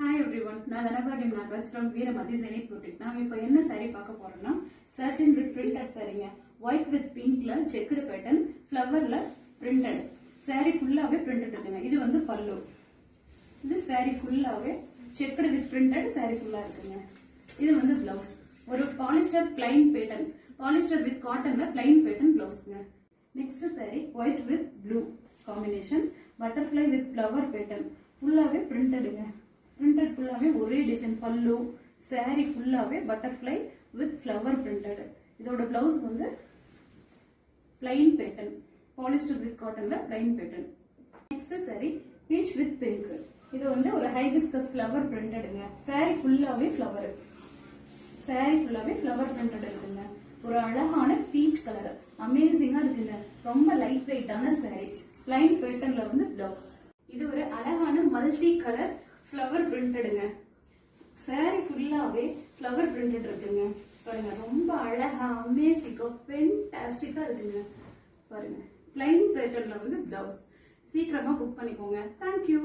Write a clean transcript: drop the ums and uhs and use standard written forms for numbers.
Hi everyone, நான் Dhanabhagyam Nagaraj from வீரமதி Zenith Boutique. நாம இப்போ என்ன saree பார்க்க போறோம்னா satin with printed சாரீங்க. White with pinkல checked pattern, flowerல printed. saree ஃபுல்லாவே printed இருக்குங்க. இது வந்து பல்லு. இது saree ஃபுல்லாவே checked with printed saree ஃபுல்லா இருக்குங்க. இது வந்து blouse. ஒரு polyester plain pattern. Polyester with cottonல plain pattern blouseங்க. Next saree white with blue combination, butterfly with flower pattern. ஃபுல்லாவே printed-ங்க. printed ஃபுல்லாவே ஒரே டிசைன் பல்லு saree ஃபுல்லாவே butterfly with flower printed. இதோட blouse வந்து plain pattern, polyester with cottonல plain pattern. Next saree peach with pink. இது வந்து ஒரு hibiscus flower printed-ங்க. saree ஃபுல்லாவே flower. saree ஃபுல்லாவே flower printed இருக்குங்க. ஒரு அழகான peach color, அமேசிங்கா இருக்குங்க. ரொம்ப லைட் வெயிட்டான saree. plain patternல வந்து blouse. இது ஒரு அழகான மல்டி கலர் flower printed-ங்க. saree ஃபுல்லாவே flower printed இருக்குங்க. பாருங்க ரொம்ப அழகா அமேசிங்கா ஃபென்டாஸ்டிக்கா இருக்குங்க. பாருங்க plain patternல வந்து blouse. சீக்கிரமா புக் பண்ணிக்கோங்க. Thank you.